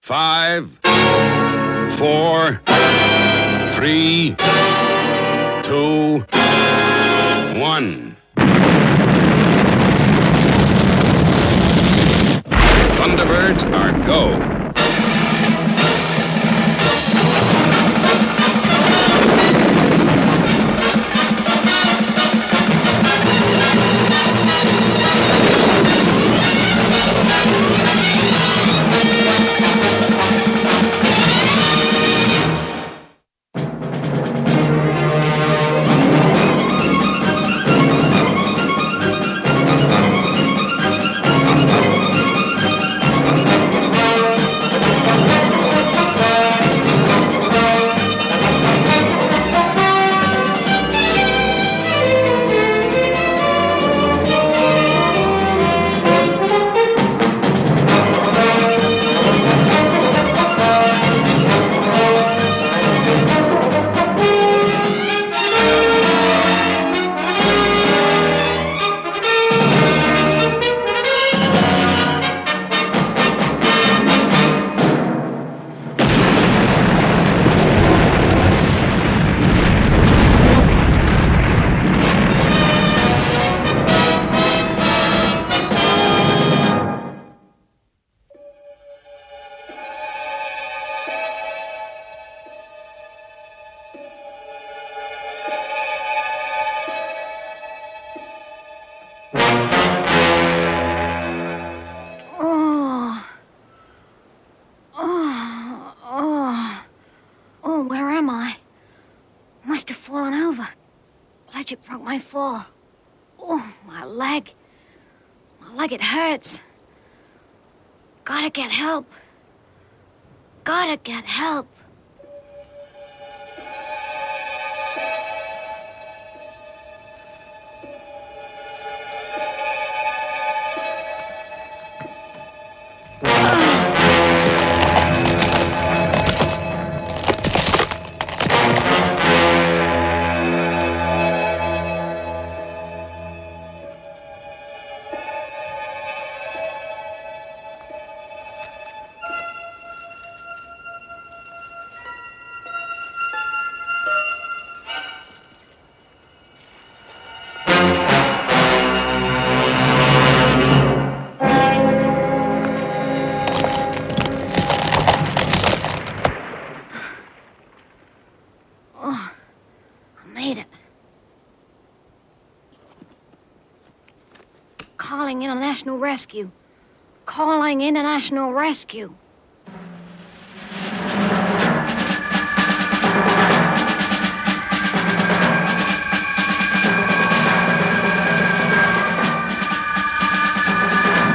5, 4, 3, 2, 1. Thunderbirds are go. Where am I? Must have fallen over. It broke my fall. Oh, my leg. My leg, it hurts. Gotta get help. Gotta get help. Made it. Calling international rescue. Calling international rescue.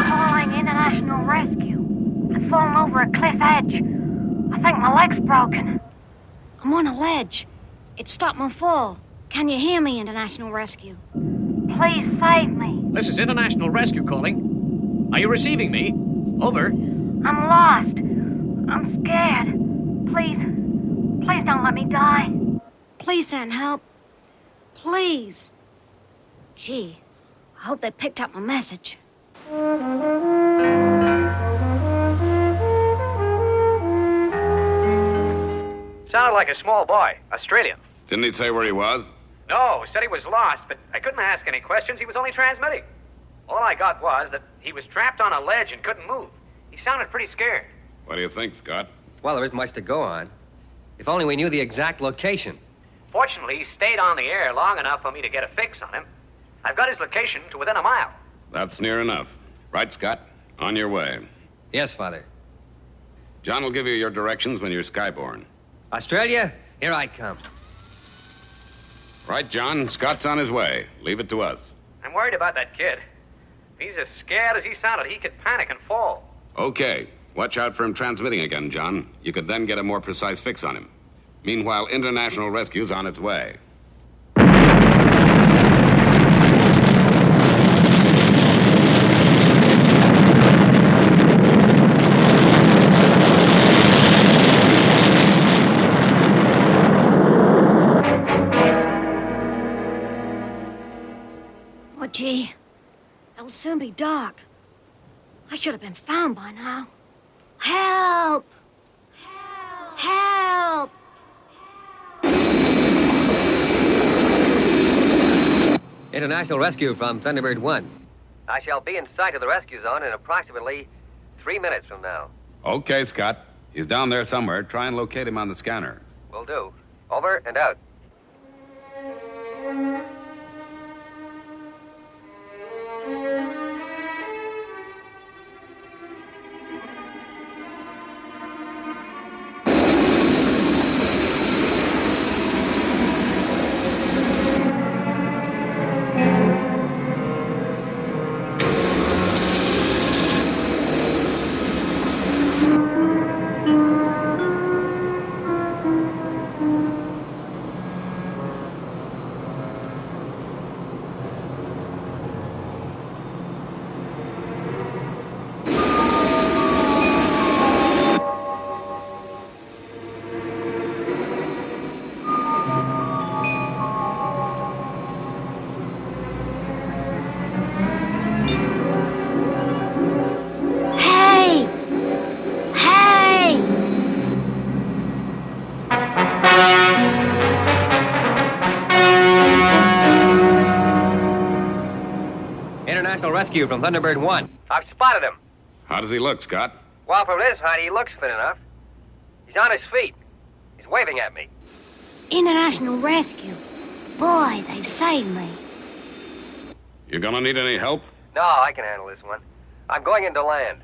Calling international rescue. I've fallen over a cliff edge. I think my leg's broken. I'm on a ledge. It stopped my fall. Can you hear me, International Rescue? Please save me. This is International Rescue calling. Are you receiving me? Over. I'm lost. I'm scared. Please don't let me die. Please send help. Please. Gee, I hope they picked up my message. Sounded like a small boy, Australian. Didn't he say where he was? No, said he was lost, but I couldn't ask any questions. He was only transmitting. All I got was that he was trapped on a ledge and couldn't move. He sounded pretty scared. What do you think, Scott? Well, there isn't much to go on. If only we knew the exact location. Fortunately, he stayed on the air long enough for me to get a fix on him. I've got his location to within a mile. That's near enough. Right, Scott? On your way. Yes, Father. John will give you your directions when you're skyborne. Australia, here I come. Right, John. Scott's on his way. Leave it to us. I'm worried about that kid. If he's as scared as he sounded, he could panic and fall. Okay. Watch out for him transmitting again, John. You could then get a more precise fix on him. Meanwhile, international rescue's on its way. Oh, gee. It'll soon be dark. I should have been found by now. Help! International rescue from Thunderbird 1. I shall be in sight of the rescue zone in approximately 3 minutes from now. Okay, Scott. He's down there somewhere. Try and locate him on the scanner. Will do. Over and out. International rescue from Thunderbird 1. I've spotted him. How does he look, Scott? Well, from this height, he looks fit enough. He's on his feet. He's waving at me. International rescue. Boy, they saved me. You gonna need any help? No, I can handle this one. I'm going into land.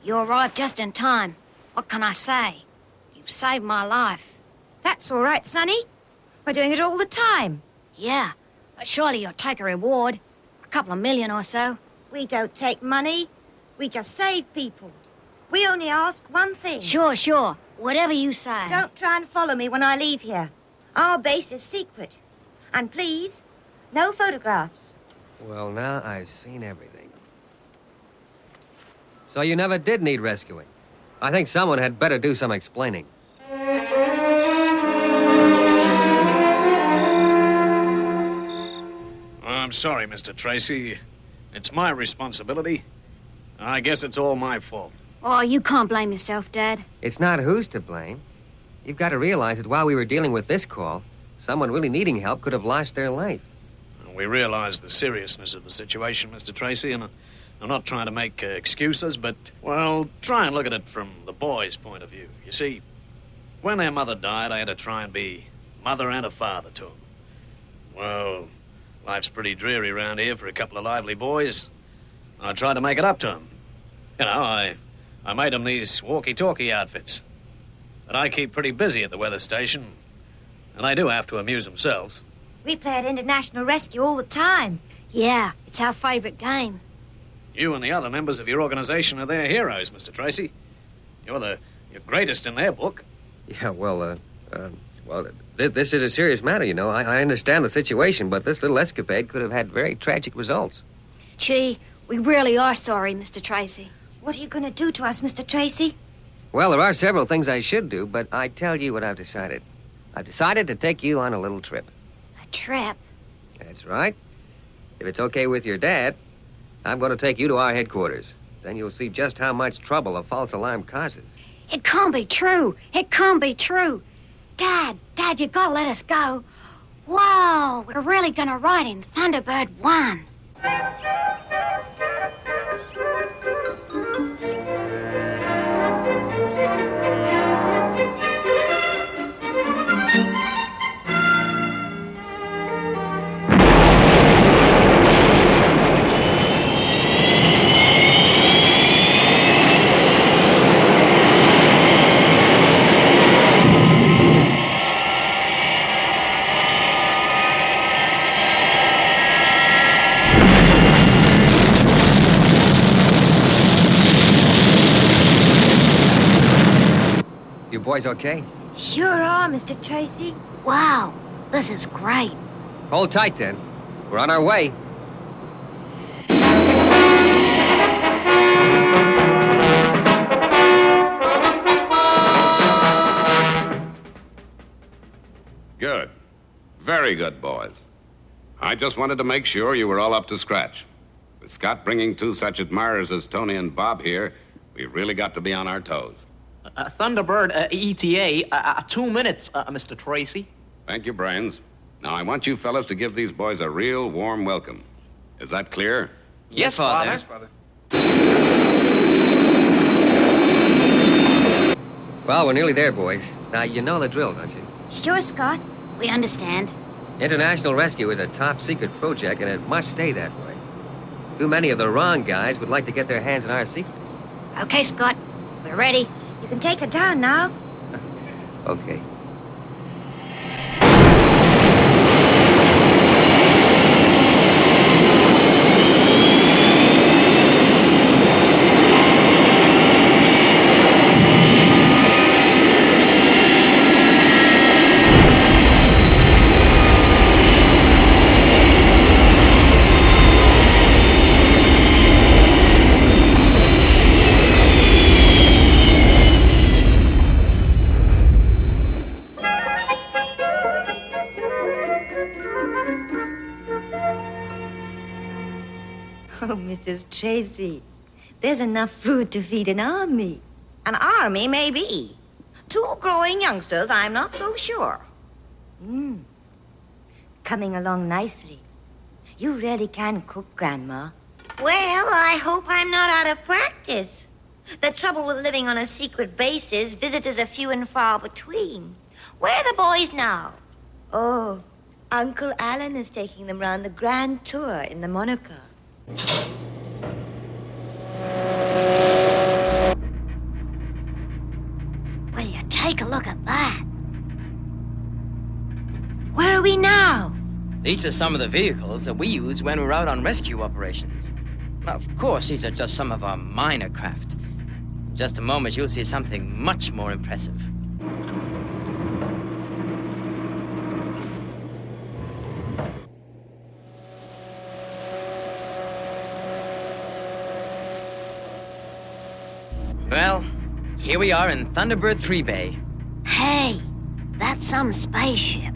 You arrived just in time. What can I say? You saved my life. That's all right, Sonny. We're doing it all the time. Yeah, but surely you'll take a reward. A couple of million or so. We don't take money. We just save people. We only ask one thing. Sure. Whatever you say. Don't try and follow me when I leave here. Our base is secret. And please, no photographs. Well, now I've seen everything. So you never did need rescuing. I think someone had better do some explaining. I'm sorry, Mr. Tracy. It's my responsibility. I guess it's all my fault. Oh, you can't blame yourself, Dad. It's not who's to blame. You've got to realize that while we were dealing with this call, someone really needing help could have lost their life. We realize the seriousness of the situation, Mr. Tracy, and I'm not trying to make excuses, but, well, try and look at it from the boys' point of view. You see, when their mother died, I had to try and be mother and a father to them. Well, life's pretty dreary around here for a couple of lively boys. I tried to make it up to them. You know, I made them these walkie-talkie outfits. But I keep pretty busy at the weather station, and they do have to amuse themselves. We play at International Rescue all the time. Yeah, it's our favorite game. You and the other members of your organization are their heroes, Mr. Tracy. You're greatest in their book. Yeah, this is a serious matter, you know. I understand the situation, but this little escapade could have had very tragic results. Gee, we really are sorry, Mr. Tracy. What are you going to do to us, Mr. Tracy? Well, there are several things I should do, but I tell you what I've decided. I've decided to take you on a little trip. A trip? That's right. If it's okay with your dad, I'm going to take you to our headquarters. Then you'll see just how much trouble a false alarm causes. It can't be true. It can't be true. Dad, you gotta let us go. Whoa, we're really gonna ride in Thunderbird 1. boys okay? Sure are, Mr. Tracy. Wow, this is great. Hold tight, then. We're on our way. Good. Very good, boys. I just wanted to make sure you were all up to scratch. With Scott bringing two such admirers as Tony and Bob here, we really got to be on our toes. Thunderbird ETA, 2 minutes, Mr. Tracy. Thank you, Brains. Now, I want you fellas to give these boys a real warm welcome. Is that clear? Yes, Father. Yes, Father. Well, we're nearly there, boys. Now, you know the drill, don't you? Sure, Scott. We understand. International rescue is a top-secret project, and it must stay that way. Too many of the wrong guys would like to get their hands on our secrets. Okay, Scott. We're ready. You can take her down now. Okay. Oh, Mrs. Tracy, there's enough food to feed an army. An army, maybe. 2 growing youngsters, I'm not so sure. Coming along nicely. You really can cook, Grandma. Well, I hope I'm not out of practice. The trouble with living on a secret base is visitors are few and far between. Where are the boys now? Oh, Uncle Alan is taking them round the grand tour in the monocar. Will you take a look at that? Where are we now? These are some of the vehicles that we use when we're out on rescue operations. Of course, these are just some of our minor craft. In just a moment, you'll see something much more impressive. Well, here we are in Thunderbird 3 Bay. Hey, that's some spaceship.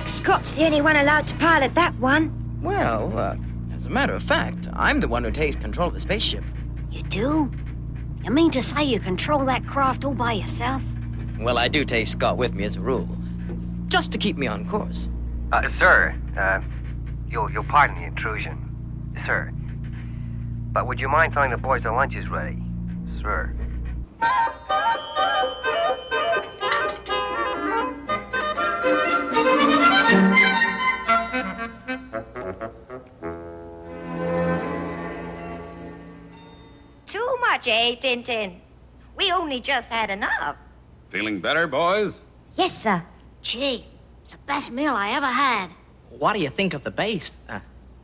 Scott's the only one allowed to pilot that one. Well, as a matter of fact, I'm the one who takes control of the spaceship. You do? You mean to say you control that craft all by yourself? Well, I do take Scott with me as a rule, just to keep me on course. Sir, you'll pardon the intrusion, sir. But would you mind telling the boys their lunch is ready, sir? Too much, eh, Tintin? We only just had enough. Feeling better, boys? Yes, sir. Gee, it's the best meal I ever had. What do you think of the base?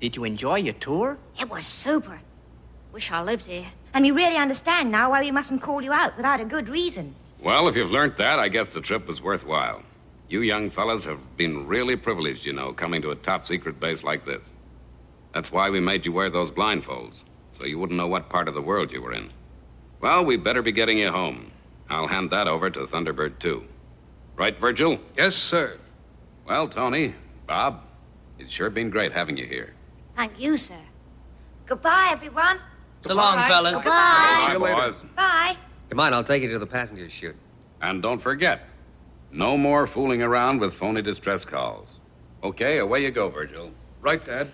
Did you enjoy your tour? It was super. Wish I lived here. And we really understand now why we mustn't call you out without a good reason. Well, if you've learnt that, I guess the trip was worthwhile. You young fellas have been really privileged, you know, coming to a top-secret base like this. That's why we made you wear those blindfolds, so you wouldn't know what part of the world you were in. Well, we'd better be getting you home. I'll hand that over to Thunderbird 2. Right, Virgil? Yes, sir. Well, Tony, Bob, it's sure been great having you here. Thank you, sir. Goodbye, everyone. So long, fellas. Goodbye. Bye, boys. Bye. Come on, I'll take you to the passenger chute. And don't forget, no more fooling around with phony distress calls. Okay, away you go, Virgil. Right, Dad.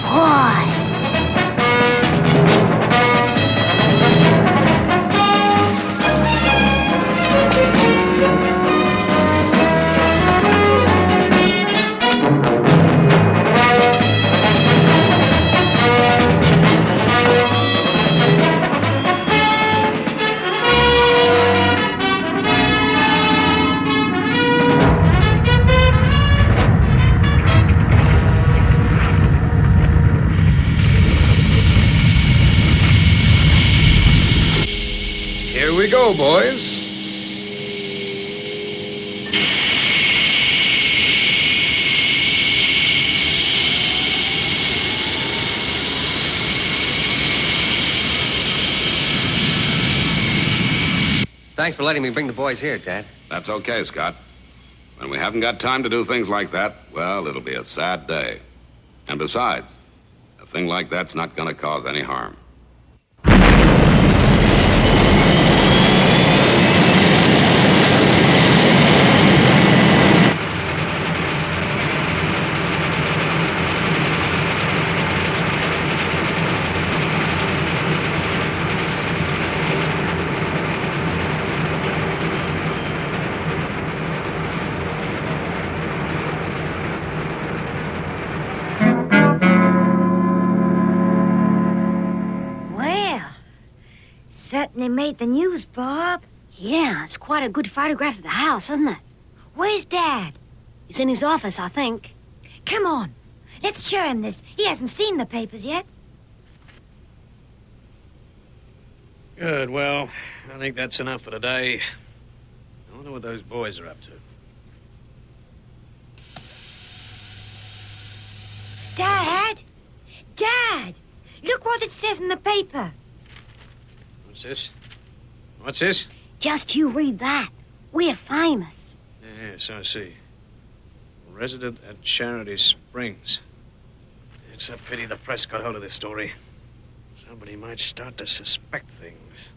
Boy. we go, boys. Thanks for letting me bring the boys here, Dad. That's okay, Scott. When we haven't got time to do things like that, well, it'll be a sad day. And besides, a thing like that's not going to cause any harm. Certainly made the news, Bob. Yeah, it's quite a good photograph of the house, isn't it? Where's Dad? He's in his office, I think. Come on. Let's show him this. He hasn't seen the papers yet. Good, well, I think that's enough for today. I wonder what those boys are up to. Dad! Dad! Look what it says in the paper. What's this? What's this? Just you read that. We're famous. Yes, I see. Resident at Charity Springs. It's a pity the press got hold of this story. Somebody might start to suspect things.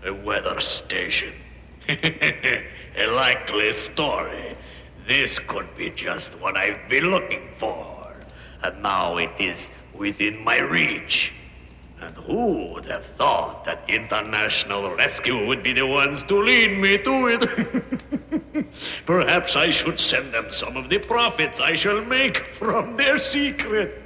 A weather station. A likely story. This could be just what I've been looking for. And now it is within my reach. And who would have thought that International Rescue would be the ones to lead me to it? Perhaps I should send them some of the profits I shall make from their secret.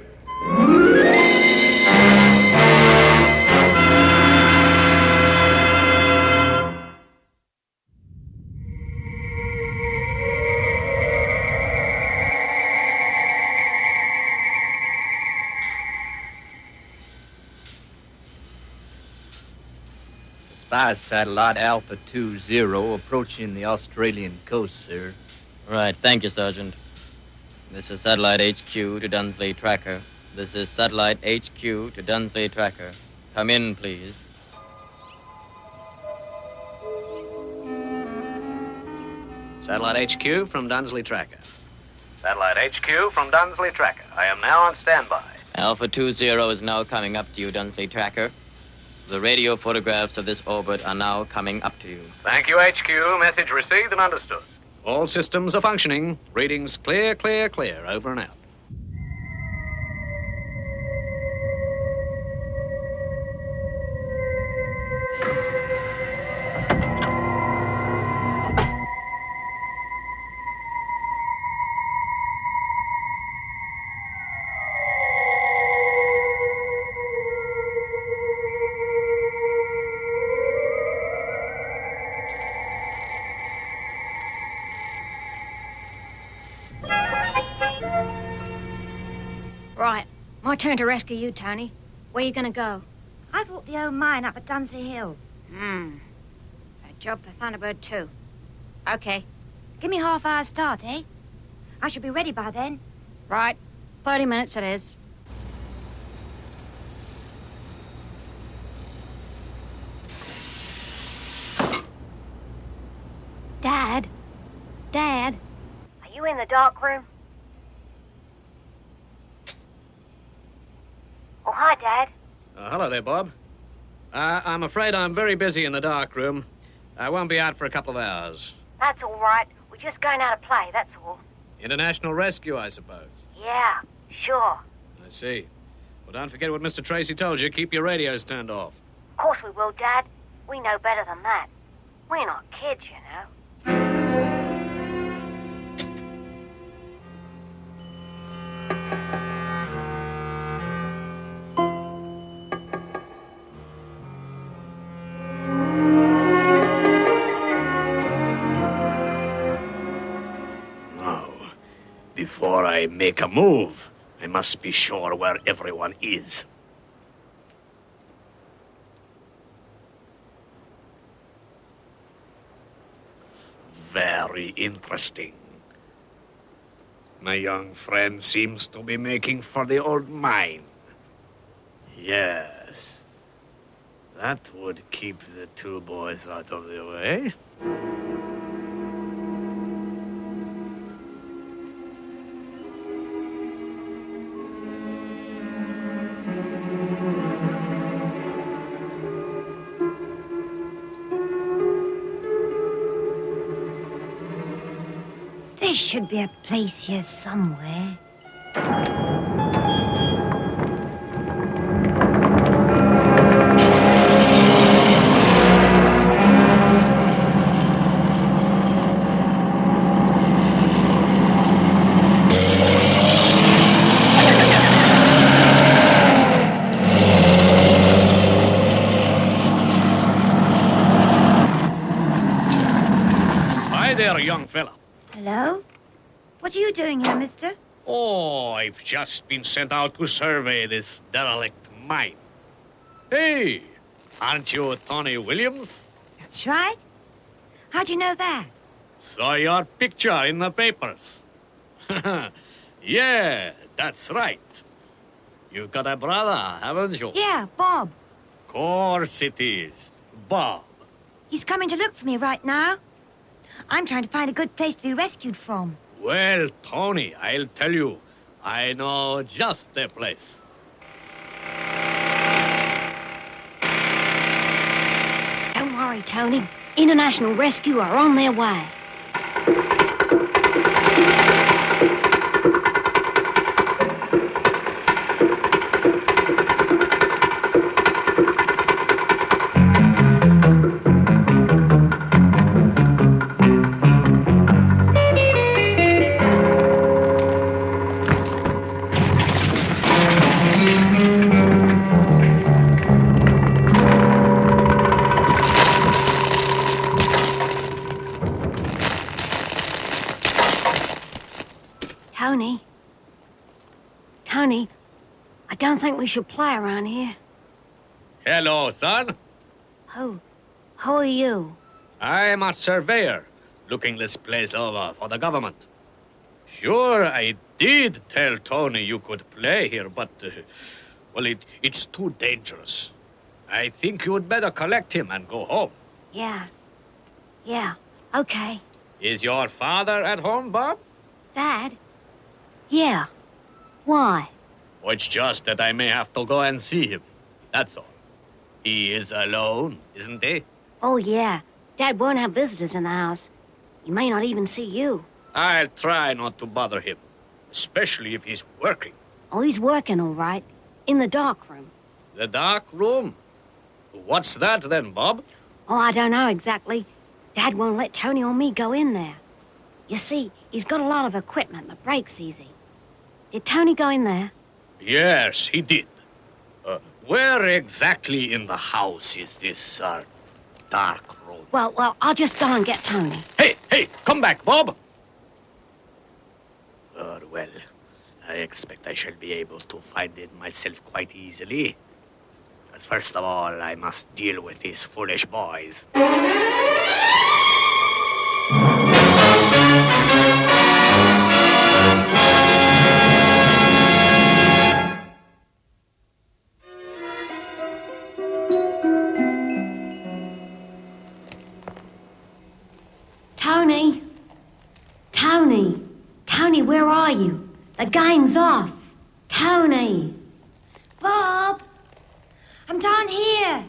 Spy satellite Alpha 20 approaching the Australian coast, sir. Right, thank you, Sergeant. This is Satellite HQ to Dunsley Tracker. This is Satellite HQ to Dunsley Tracker. Come in, please. Satellite HQ from Dunsley Tracker. Satellite HQ from Dunsley Tracker. I am now on standby. Alpha 20 is now coming up to you, Dunsley Tracker. The radio photographs of this orbit are now coming up to you. Thank you, HQ. Message received and understood. All systems are functioning. Readings clear, clear, clear. Over and out. Right. My turn to rescue you, Tony. Where you gonna go? I thought the old mine up at Dunsley Hill. A job for Thunderbird 2. Okay. Give me half hour's start, eh? I should be ready by then. Right. 30 minutes it is. Dad? Dad? Are you in the dark room? Oh, hi, Dad. Hello there, Bob. I'm afraid I'm very busy in the dark room. I won't be out for a couple of hours. That's all right. We're just going out to play, that's all. International Rescue, I suppose. Yeah, sure. I see. Well, don't forget what Mr. Tracy told you. Keep your radios turned off. Of course we will, Dad. We know better than that. We're not kids, you know. Before I make a move, I must be sure where everyone is. Very interesting. My young friend seems to be making for the old mine. Yes. That would keep the two boys out of the way. There should be a place here somewhere. Hi there, young fella. Hello? What are you doing here, mister? Oh, I've just been sent out to survey this derelict mine. Hey, aren't you Tony Williams? That's right. How'd you know that? Saw your picture in the papers. Yeah, that's right. You've got a brother, haven't you? Yeah, Bob. Course it is. Bob. He's coming to look for me right now. I'm trying to find a good place to be rescued from. Well, Tony, I'll tell you. I know just the place. Don't worry, Tony. International Rescue are on their way. Tony, I don't think we should play around here. Hello, son. Who are you? I'm a surveyor, looking this place over for the government. Sure, I did tell Tony you could play here, but, well, it's too dangerous. I think you'd better collect him and go home. Yeah, okay. Is your father at home, Bob? Dad? Yeah. Why? Oh, it's just that I may have to go and see him. That's all. He is alone, isn't he? Oh, yeah. Dad won't have visitors in the house. He may not even see you. I'll try not to bother him, especially if he's working. Oh, he's working all right. In the dark room. The dark room? What's that then, Bob? Oh, I don't know exactly. Dad won't let Tony or me go in there. You see, he's got a lot of equipment that breaks easy. Did Tony go in there? Yes, he did. Where exactly in the house is this, dark room? Well, I'll just go and get Tony. Hey, come back, Bob! Well, I expect I shall be able to find it myself quite easily. But first of all, I must deal with these foolish boys. Tony, where are you? The game's off. Tony! Bob! I'm down here.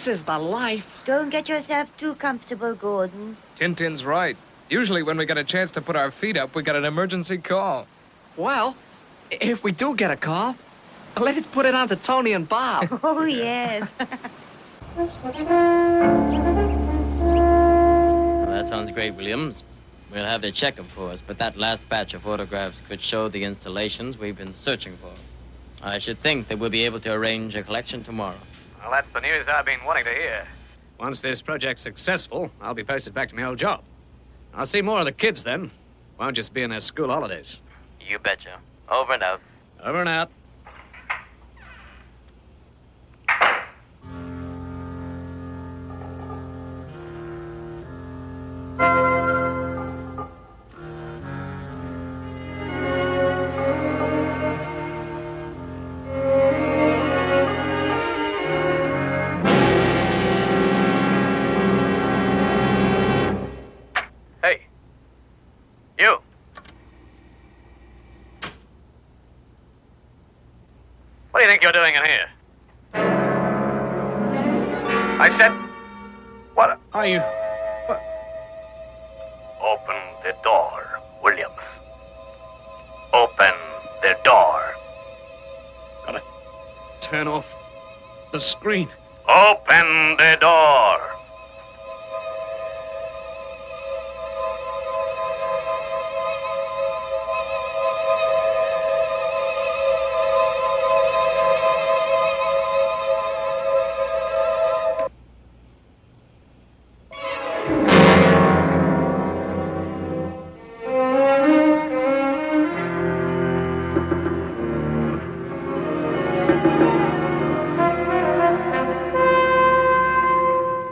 This is the life. Don't get yourself too comfortable, Gordon. Tintin's right. Usually when we get a chance to put our feet up, we get an emergency call. Well, if we do get a call, let's put it on to Tony and Bob. Oh, yes. Well, that sounds great, Williams. We'll have to check, of course, but that last batch of photographs could show the installations we've been searching for. I should think that we'll be able to arrange a collection tomorrow. Well, that's the news I've been wanting to hear. Once this project's successful, I'll be posted back to my old job. I'll see more of the kids then. Won't just be in their school holidays. You betcha. Over and out. Over and out. Hey. You. What do you think you're doing in here? I said... What? Are you... Open the door, Williams. Open the door. Gotta turn off the screen. Open the door.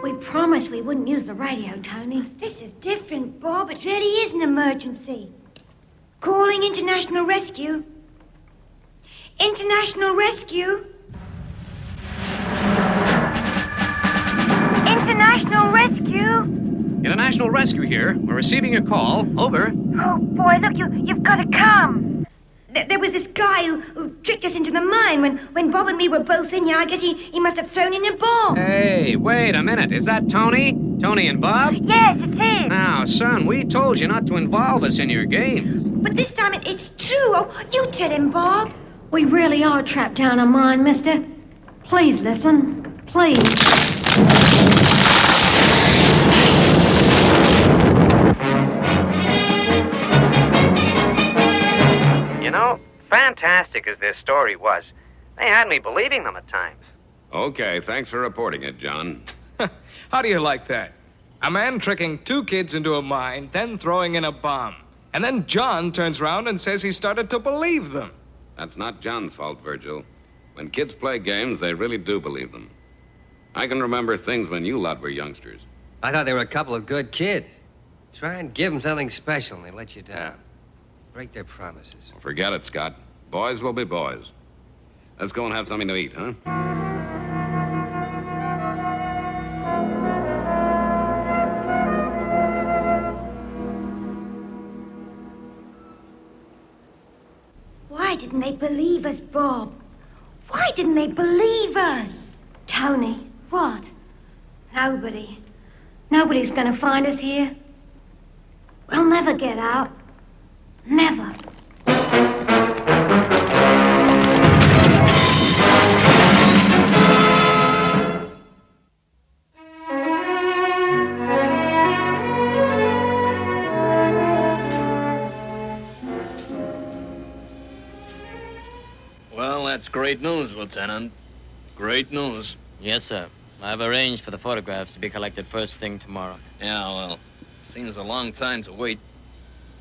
We promised we wouldn't use the radio, Tony. This is different, Bob. It really is an emergency. Calling International Rescue. International Rescue. International Rescue. International Rescue here. We're receiving a call. Over. Oh, boy, look, you've got to come. There was this guy who tricked us into the mine. When Bob and me were both in here, I guess he must have thrown in a bomb. Hey, wait a minute. Is that Tony? Tony and Bob? Yes, it is. Now, son, we told you not to involve us in your games. But this time it's true. Oh, you tell him, Bob. We really are trapped down a mine, mister. Please listen. Please. You know, fantastic as this story was, they had me believing them at times. Okay, thanks for reporting it, John. How do you like that? A man tricking two kids into a mine, then throwing in a bomb. And then John turns around and says he started to believe them. That's not John's fault, Virgil. When kids play games, they really do believe them. I can remember things when you lot were youngsters. I thought they were a couple of good kids. Try and give them something special and they let you down. Break their promises. Forget it, Scott. Boys will be boys. Let's go and have something to eat, huh? Why didn't they believe us, Bob? Why didn't they believe us? Tony, What? nobody. Nobody's gonna find us here. We'll never get out. Never. Well, that's great news, Lieutenant. Great news. Yes, sir. I've arranged for the photographs to be collected first thing tomorrow. Yeah, well, seems a long time to wait.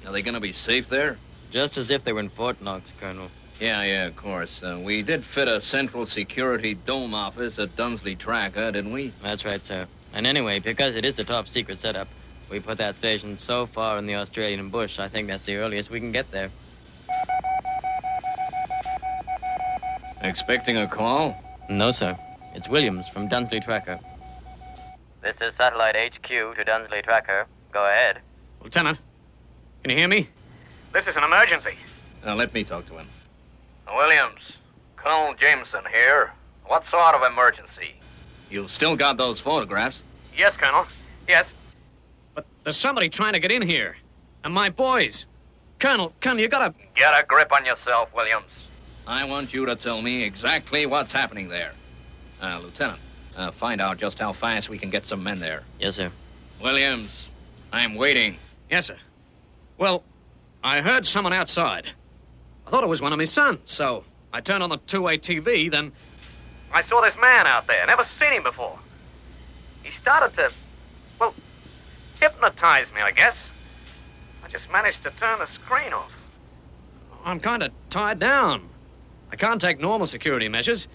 Are they gonna be safe there? Just as if they were in Fort Knox, Colonel. Yeah, of course. We did fit a central security dome office at Dunsley Tracker, didn't we? That's right, sir. And anyway, because it is a top secret setup, we put that station so far in the Australian bush, I think that's the earliest we can get there. Expecting a call? No, sir. It's Williams from Dunsley Tracker. This is Satellite HQ to Dunsley Tracker. Go ahead. Lieutenant, can you hear me? This is an emergency. Let me talk to him. Williams, Colonel Jameson here. What sort of emergency? You've still got those photographs? Yes, Colonel. Yes. But there's somebody trying to get in here. And my boys. Colonel, you gotta... Get a grip on yourself, Williams. I want you to tell me exactly what's happening there. Lieutenant, find out just how fast we can get some men there. Yes, sir. Williams, I'm waiting. Yes, sir. Well, I heard someone outside. I thought it was one of my sons, so I turned on the two-way TV, then... I saw this man out there. Never seen him before. He started to, well, hypnotize me, I guess. I just managed to turn the screen off. I'm kind of tied down. I can't take normal security measures.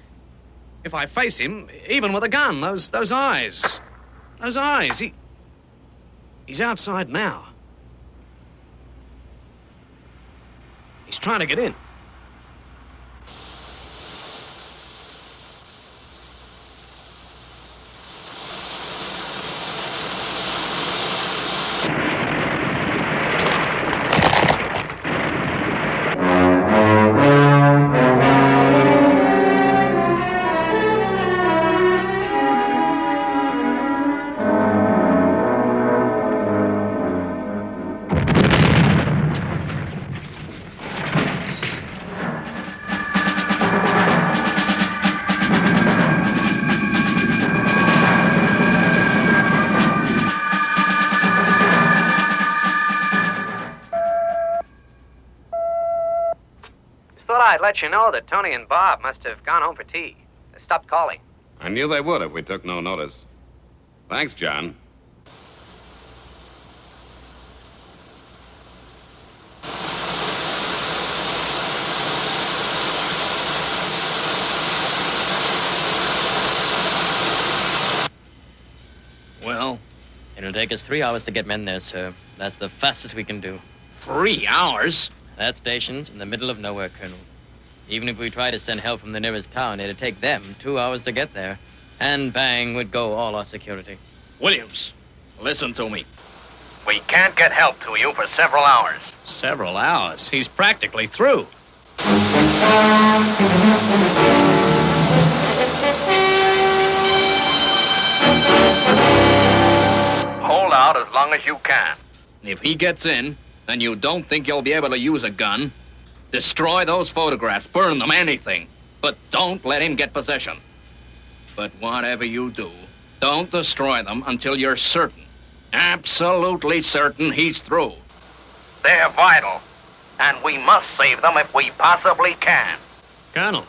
If I face him, even with a gun, those eyes. Those eyes, he's outside now. He's trying to get in. I'd let you know that Tony and Bob must have gone home for tea. They stopped calling. I knew they would if we took no notice. Thanks, John. Well? It'll take us 3 hours to get men there, sir. That's the fastest we can do. 3 hours? That station's in the middle of nowhere, Colonel. Even if we try to send help from the nearest town, it'd take them 2 hours to get there. And bang would go all our security. Williams, listen to me. We can't get help to you for several hours. Several hours? He's practically through. Hold out as long as you can. If he gets in, and you don't think you'll be able to use a gun, destroy those photographs, burn them, anything. But don't let him get possession. But whatever you do, don't destroy them until you're certain, absolutely certain he's through. They're vital, and we must save them if we possibly can. Colonel,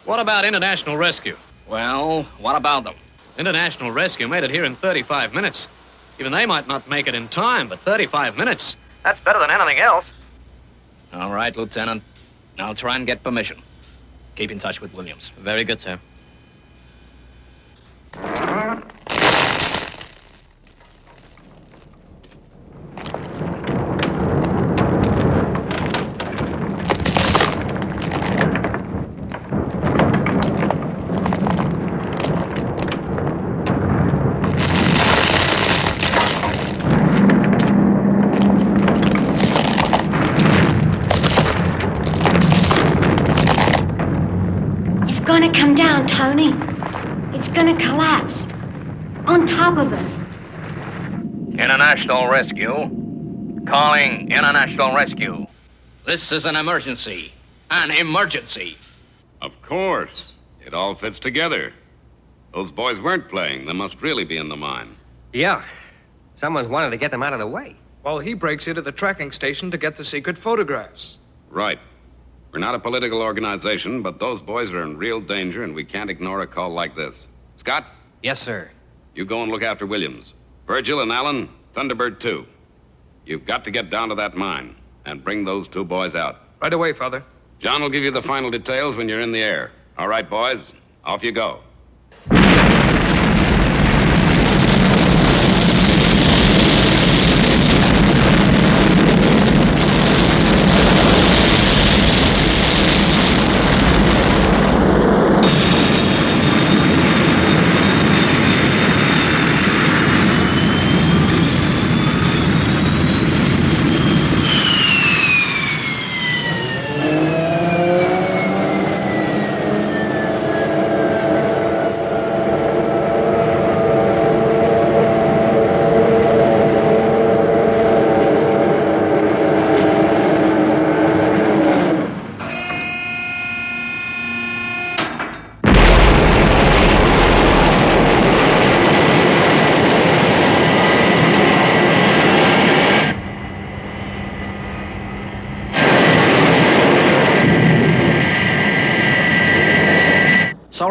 what about international rescue? Well, what about them? International rescue made it here in 35 minutes. Even they might not make it in time, but 35 minutes. That's better than anything else. All right, Lieutenant. I'll try and get permission. Keep in touch with Williams. Very good, sir. It's gonna come down, Tony. It's gonna collapse. On top of us. International Rescue. Calling International Rescue. This is an emergency. An emergency. Of course. It all fits together. Those boys weren't playing. They must really be in the mine. Yeah. Someone's wanted to get them out of the way. Well, he breaks into the tracking station to get the secret photographs. Right. We're not a political organization, but those boys are in real danger, and we can't ignore a call like this. Scott? Yes, sir. You go and look after Williams. Virgil and Alan, Thunderbird 2. You've got to get down to that mine and bring those 2 boys out. Right away, Father. John will give you the final details when you're in the air. All right, boys, off you go.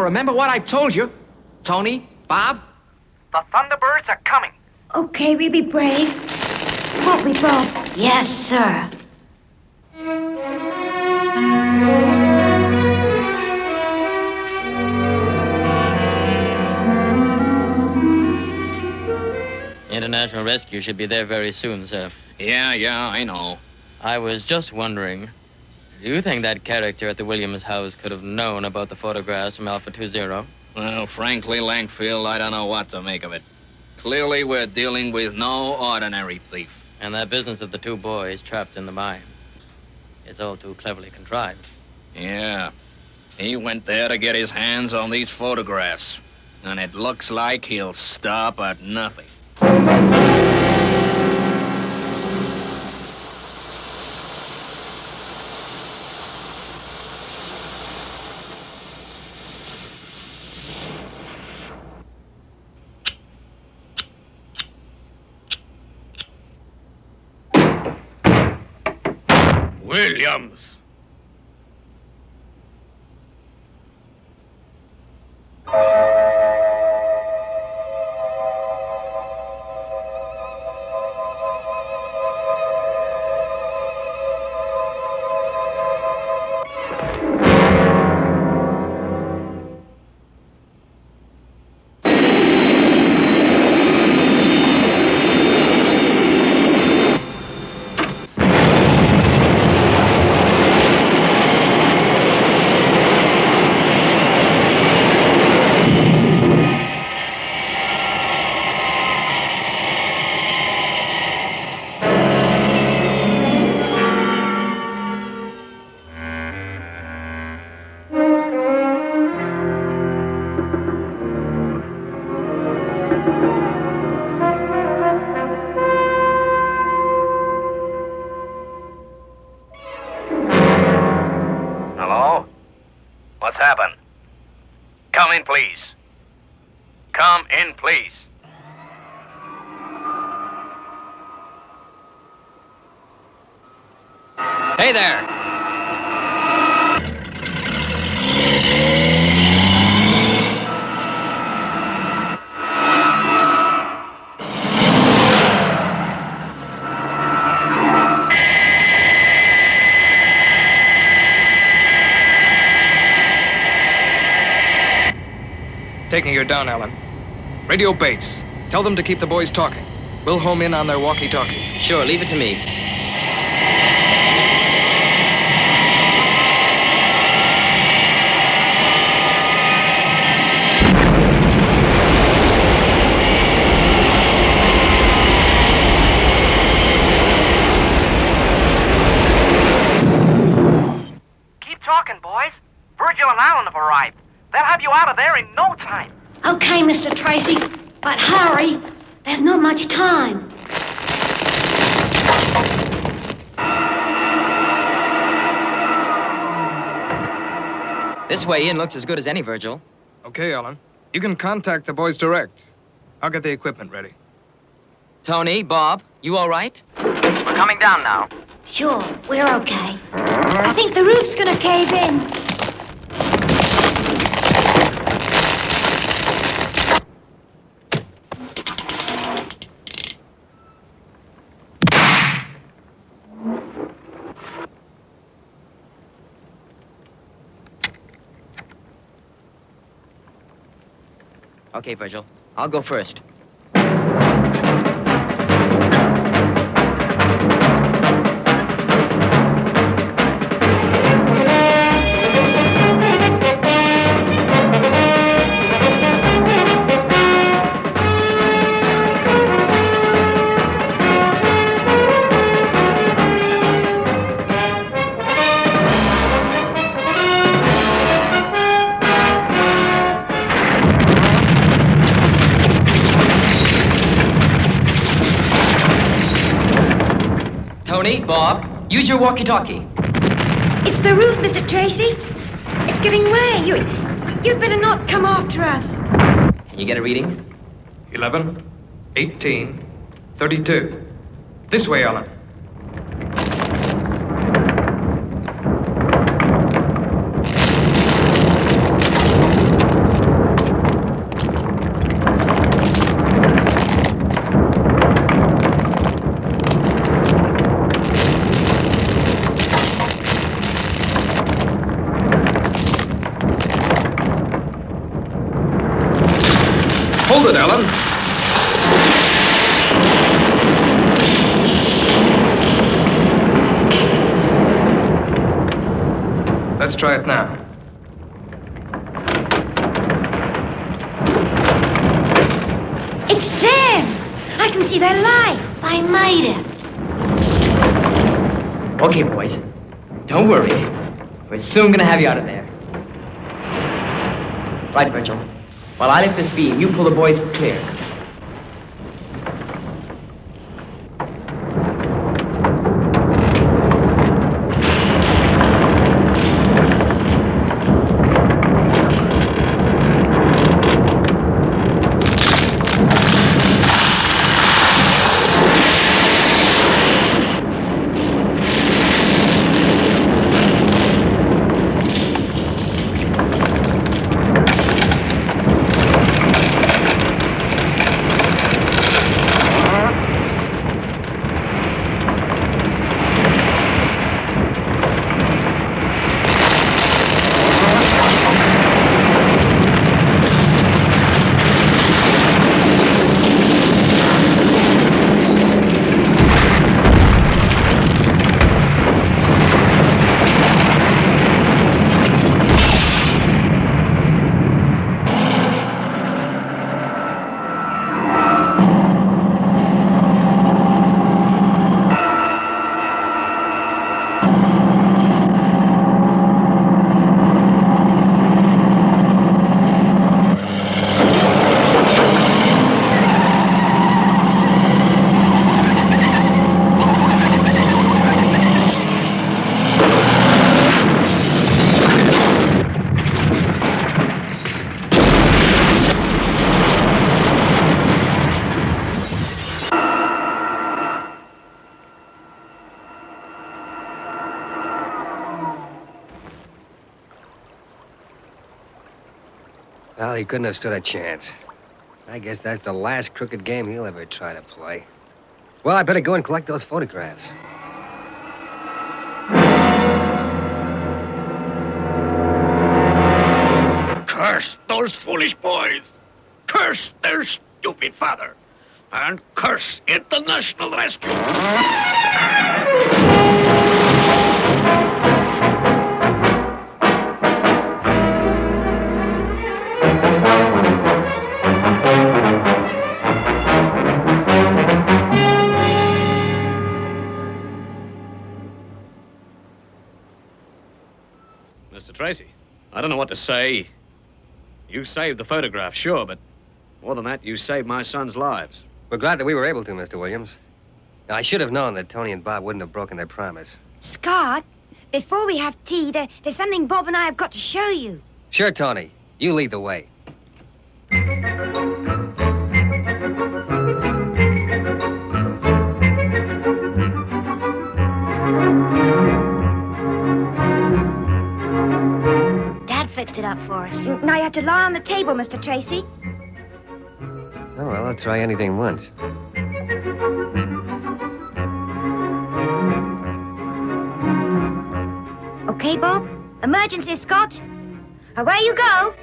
remember what I told you. Tony, Bob? The Thunderbirds are coming. Okay, we be brave. Won't we, Bob? Yes, sir. International Rescue should be there very soon, sir. Yeah, I know. I was just wondering, do you think that character at the Williams house could have known about the photographs from Alpha 20? Well, frankly, Langfield, I don't know what to make of it. Clearly, we're dealing with no ordinary thief. And that business of the two boys trapped in the mine. It's all too cleverly contrived. Yeah. He went there to get his hands on these photographs. And it looks like he'll stop at nothing. Williams. Hello? What's happened? Come in, please. Come in, please. Hey there! Taking her down, Alan. Radio base. Tell them to keep the boys talking. We'll home in on their walkie-talkie. Sure, leave it to me. Keep talking, boys. Virgil and Alan have arrived. They'll have you out of there in no time. Okay, Mr. Tracy, but hurry. There's not much time. This way in looks as good as any, Virgil. Okay, Alan. You can contact the boys direct. I'll get the equipment ready. Tony, Bob, you all right? We're coming down now. Sure, we're okay. I think the roof's gonna cave in. Okay, Virgil. I'll go first. Tony, Bob, use your walkie-talkie. It's the roof, Mr. Tracy. It's giving way. You'd better not come after us. Can you get a reading? 11, 18, 32. This way, Alan. try it now. It's them! I can see their lights. They made it. Okay, boys. Don't worry. We're soon gonna have you out of there. Right, Virgil. While I lift this beam, you pull the boys clear. Well, he couldn't have stood a chance. I guess that's the last crooked game he'll ever try to play. Well, I better go and collect those photographs. Curse those foolish boys. Curse their stupid father. And curse International Rescue. Mr. Tracy, I don't know what to say. You saved the photograph, sure, but more than that, you saved my son's lives. We're glad that we were able to, Mr. Williams. Now, I should have known that Tony and Bob wouldn't have broken their promise. Scott, before we have tea, there's something Bob and I have got to show you. Sure, Tony. You lead the way. Dad fixed it up for us. Now you have to lie on the table, Mr. Tracy. Oh, well, I'll try anything once. Okay, Bob? Emergency, Scott. Away you go.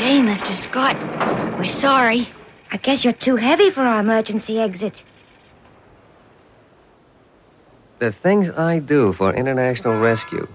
Gee, Mr. Scott, we're sorry. I guess you're too heavy for our emergency exit. The things I do for international rescue.